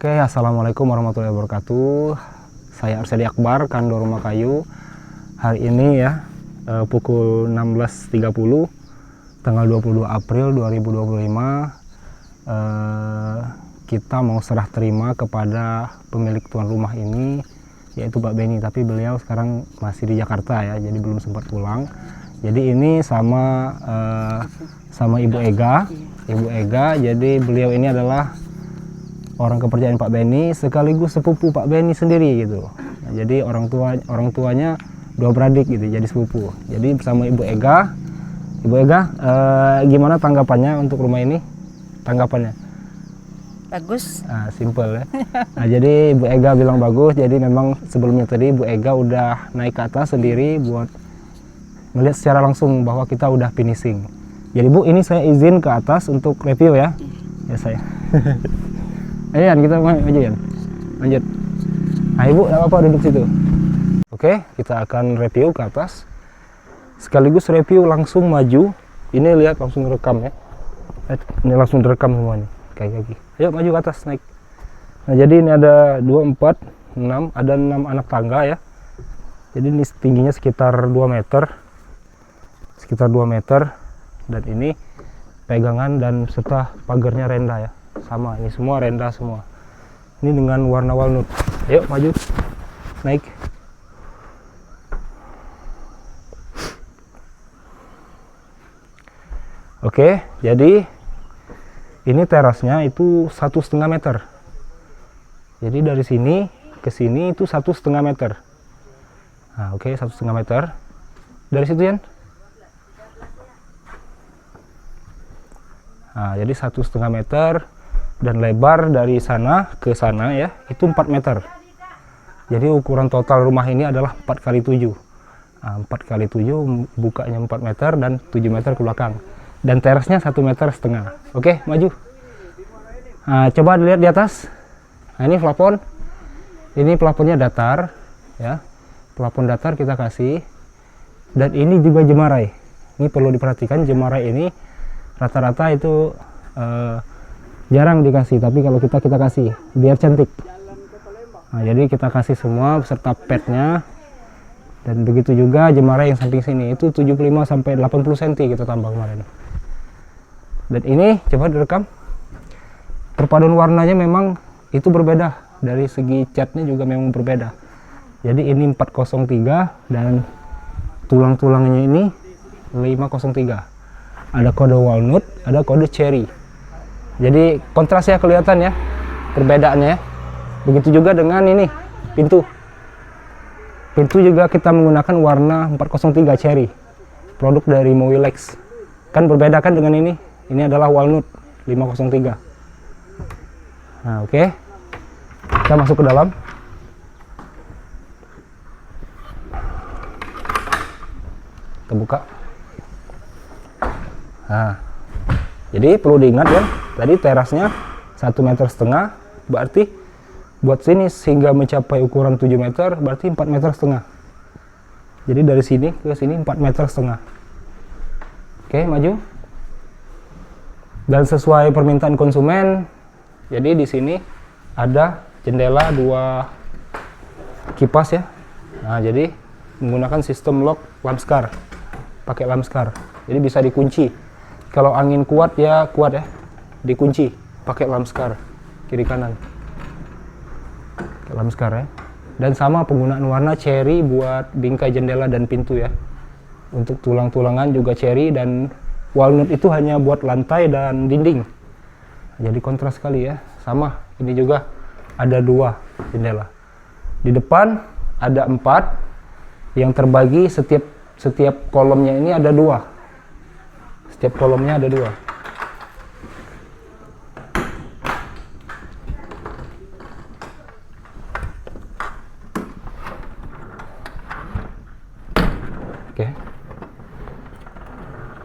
Oke, assalamualaikum warahmatullahi wabarakatuh. Saya Arsadi Akbar, Kandor Rumah Kayu. Hari ini ya, pukul 16.30, tanggal 22 April 2025, kita mau serah terima kepada pemilik tuan rumah ini, yaitu Pak Beni. Tapi beliau sekarang masih di Jakarta ya, jadi belum sempat pulang. Jadi ini sama Ibu Ega. Jadi beliau ini adalah orang kepercayaan Pak Beni, sekaligus sepupu Pak Beni sendiri gitu. Nah, jadi orang tuanya dua beradik gitu, jadi sepupu. Jadi bersama Ibu Ega, gimana tanggapannya untuk rumah ini? Tanggapannya? Bagus. Simple ya. Nah, jadi Ibu Ega bilang bagus. Jadi memang sebelumnya tadi Ibu Ega udah naik ke atas sendiri buat melihat secara langsung bahwa kita udah finishing. Jadi Bu, ini saya izin ke atas untuk review ya. Ya saya. Ayo Yan, kita maju Yan. Lanjut. Nah Ibu, gak apa-apa duduk situ. Oke, kita akan review ke atas. Sekaligus review langsung maju. Ini lihat langsung rekam ya. Ini langsung direkam semuanya. Kaki. Ayo maju ke atas, naik. Nah jadi ini ada 2, 4, 6. Ada 6 anak tangga ya. Jadi ini tingginya sekitar 2 meter. Sekitar 2 meter. Dan ini pegangan dan serta pagarnya renda ya. Sama, ini semua renda semua. Ini dengan warna walnut. Ayo maju, naik. Oke, jadi ini terasnya itu 1,5 meter. Jadi dari sini ke sini itu 1,5 meter. Nah, oke, 1,5 meter. Dari situ Yan. Nah, jadi 1,5 meter. Dan lebar dari sana ke sana ya itu 4 meter. Jadi ukuran total rumah ini adalah 4x7. Nah, 4x7 bukanya 4 meter dan 7 meter ke belakang. Dan terasnya 1,5 meter. Oke, maju. Nah, coba dilihat di atas. Nah, ini plafon. Ini plafonnya datar ya. Plafon datar kita kasih. Dan ini juga jemarai. Ini perlu diperhatikan, jemarai ini rata-rata itu jarang dikasih, tapi kalau kita kasih biar cantik. Nah, jadi kita kasih semua beserta padnya. Dan begitu juga jemarai yang samping sini itu 75 sampai 80 cm kita tambah kemarin. Dan ini coba direkam. Perpaduan warnanya memang itu berbeda, dari segi catnya juga memang berbeda. Jadi ini 403 dan tulang-tulangnya ini 503. Ada kode walnut, ada kode cherry. Jadi kontrasnya kelihatan ya, perbedaannya. Begitu juga dengan ini, pintu. Pintu juga kita menggunakan warna 403 cherry. Produk dari Mowilex. Kan berbeda kan dengan ini. Ini adalah walnut 503. Nah, oke. Kita masuk ke dalam. Kita buka. Nah, jadi perlu diingat ya, tadi terasnya 1,5 meter, berarti buat sini sehingga mencapai ukuran 7 meter, berarti 4,5 meter. Jadi dari sini ke sini 4,5 meter. Oke, maju. Dan sesuai permintaan konsumen, jadi di sini ada jendela 2 kipas ya. Nah, jadi menggunakan sistem lock lamskar, pakai lamskar. Jadi bisa dikunci. Kalau angin kuat ya, dikunci pakai lamskar kiri kanan. Pakai lamskar ya. Dan sama penggunaan warna cherry buat bingkai jendela dan pintu ya. Untuk tulang-tulangan juga cherry, dan walnut itu hanya buat lantai dan dinding. Jadi kontras sekali ya. Sama, ini juga ada 2 jendela. Di depan ada 4 yang terbagi, setiap kolomnya ini ada 2. Setiap kolomnya ada 2. Oke.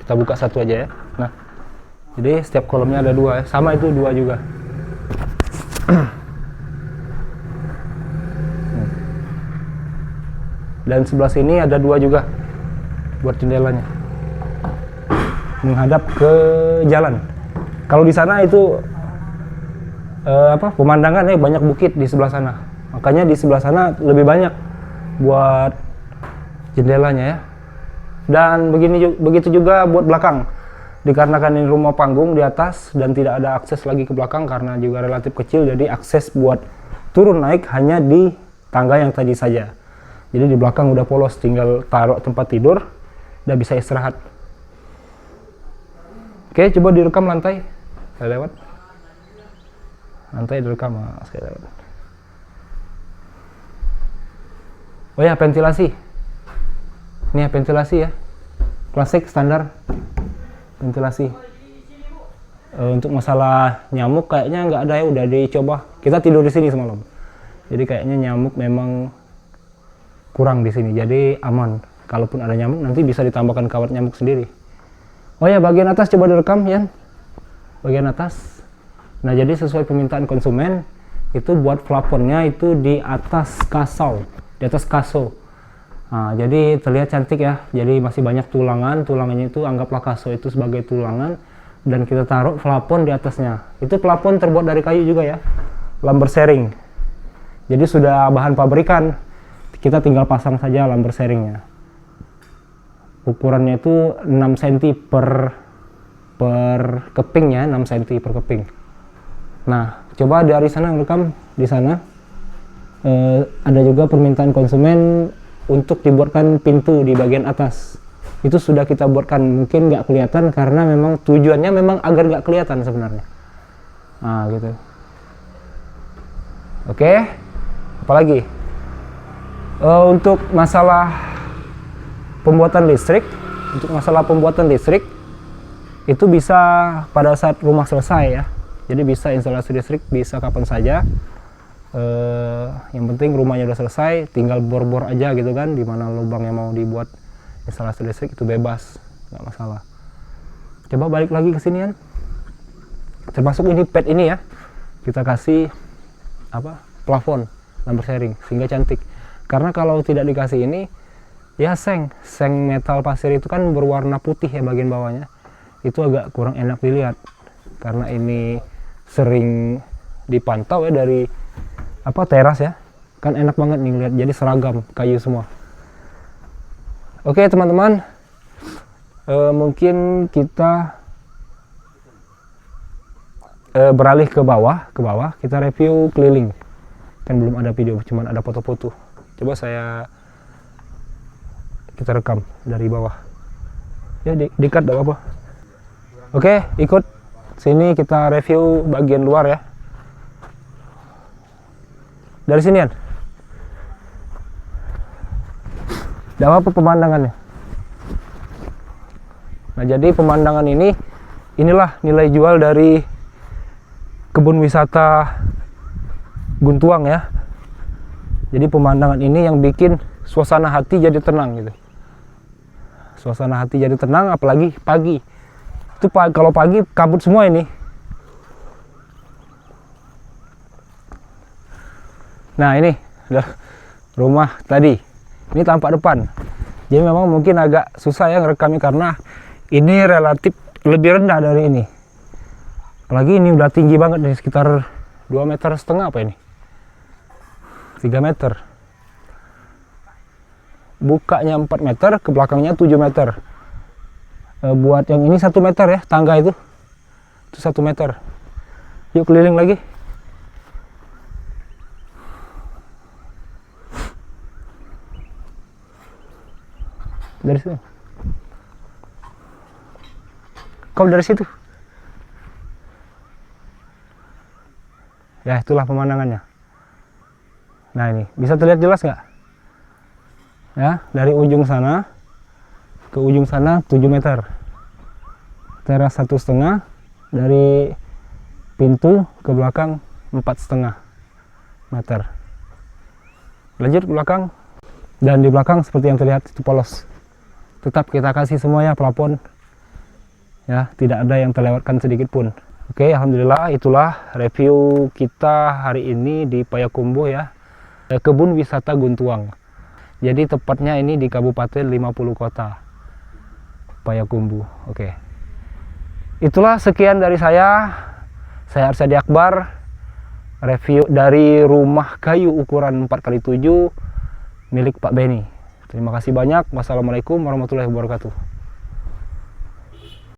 Kita buka satu aja ya. Nah, jadi setiap kolomnya ada 2 ya. Sama itu 2 juga. Dan sebelah sini ada 2 juga buat jendelanya. Menghadap ke jalan. Kalau di sana itu pemandangan banyak bukit di sebelah sana. Makanya di sebelah sana lebih banyak buat jendelanya ya. Dan begitu juga buat belakang. Dikarenakan ini rumah panggung di atas dan tidak ada akses lagi ke belakang karena juga relatif kecil, jadi akses buat turun naik hanya di tangga yang tadi saja. Jadi di belakang udah polos, tinggal taruh tempat tidur, udah bisa istirahat. Oke, coba direkam lantai. Saya lewat. Lantai direkam, saya lewat. Oh ya, ventilasi. Ini ya ventilasi ya. Klasik, standar. Ventilasi. Untuk masalah nyamuk kayaknya nggak ada ya, udah dicoba. Kita tidur di sini semalam. Jadi kayaknya nyamuk memang kurang di sini. Jadi aman. Kalaupun ada nyamuk nanti bisa ditambahkan kawat nyamuk sendiri. Oh ya, bagian atas coba direkam ya. Bagian atas. Nah, jadi sesuai permintaan konsumen itu buat plafonnya itu di atas kasau, di atas kaso. Nah, jadi terlihat cantik ya. Jadi masih banyak tulangan. Tulangannya itu anggaplah kaso itu sebagai tulangan. Dan kita taruh plafon di atasnya. Itu plafon terbuat dari kayu juga ya. Lumber sharing. Jadi sudah bahan pabrikan. Kita tinggal pasang saja lumber sharingnya. Ukurannya itu 6 cm per keping ya. 6 cm per keping. Nah, coba dari sana rekam di sana. Ada juga permintaan konsumen untuk dibuatkan pintu di bagian atas. Itu sudah kita buatkan, mungkin nggak kelihatan karena memang tujuannya memang agar nggak kelihatan sebenarnya. Nah, gitu. Oke, apalagi untuk masalah pembuatan listrik, itu bisa pada saat rumah selesai ya. Jadi bisa instalasi listrik bisa kapan saja. Yang penting rumahnya udah selesai, tinggal bor-bor aja gitu kan, dimana lubang yang mau dibuat instalasi listrik itu bebas, nggak masalah. Coba balik lagi ke sini kan, termasuk ini pad ini ya, kita kasih plafon lumber sharing sehingga cantik. Karena kalau tidak dikasih ini ya seng metal pasir itu kan berwarna putih ya bagian bawahnya, itu agak kurang enak dilihat karena ini sering dipantau ya dari teras ya, kan enak banget nih lihat, jadi seragam kayu semua. Oke teman-teman, mungkin kita beralih ke bawah, kita review keliling. Kan belum ada video, cuman ada foto-foto. Coba kita rekam dari bawah. Ya di-cut gak apa-apa. Oke, ikut sini kita review bagian luar ya. Dari sini kan? Tidak apa pemandangannya. Nah, jadi pemandangan inilah nilai jual dari kebun wisata Guntuang ya. Jadi pemandangan ini yang bikin suasana hati jadi tenang gitu. Suasana hati jadi tenang, apalagi pagi. Itu kalau pagi kabut semua ini. Nah, ini rumah tadi. Ini tampak depan. Jadi memang mungkin agak susah ya ngerekamnya karena ini relatif lebih rendah dari ini. Apalagi ini udah tinggi banget nih, sekitar 2,5 meter apa ini? 3 meter. Bukanya 4 meter, ke belakangnya 7 meter. Buat yang ini 1 meter ya, tangga itu 1 meter. Yuk keliling lagi. Dari situ. Kau dari situ. Ya, itulah pemandangannya. Nah, ini bisa terlihat jelas nggak? Ya, dari ujung sana ke ujung sana 7 meter. Teras 1,5, dari pintu ke belakang 4,5 meter. Lanjut ke belakang, dan di belakang seperti yang terlihat itu polos. Tetap kita kasih semuanya plafon ya, tidak ada yang terlewatkan sedikit pun. Oke, alhamdulillah itulah review kita hari ini di Payakumbuh ya, kebun wisata Guntuang. Jadi tepatnya ini di Kabupaten 50 Kota Payakumbuh. Oke, itulah sekian dari saya Arsadi Akbar. review dari rumah kayu ukuran 4x7 milik Pak Benny. Terima kasih banyak. Wassalamualaikum warahmatullahi wabarakatuh.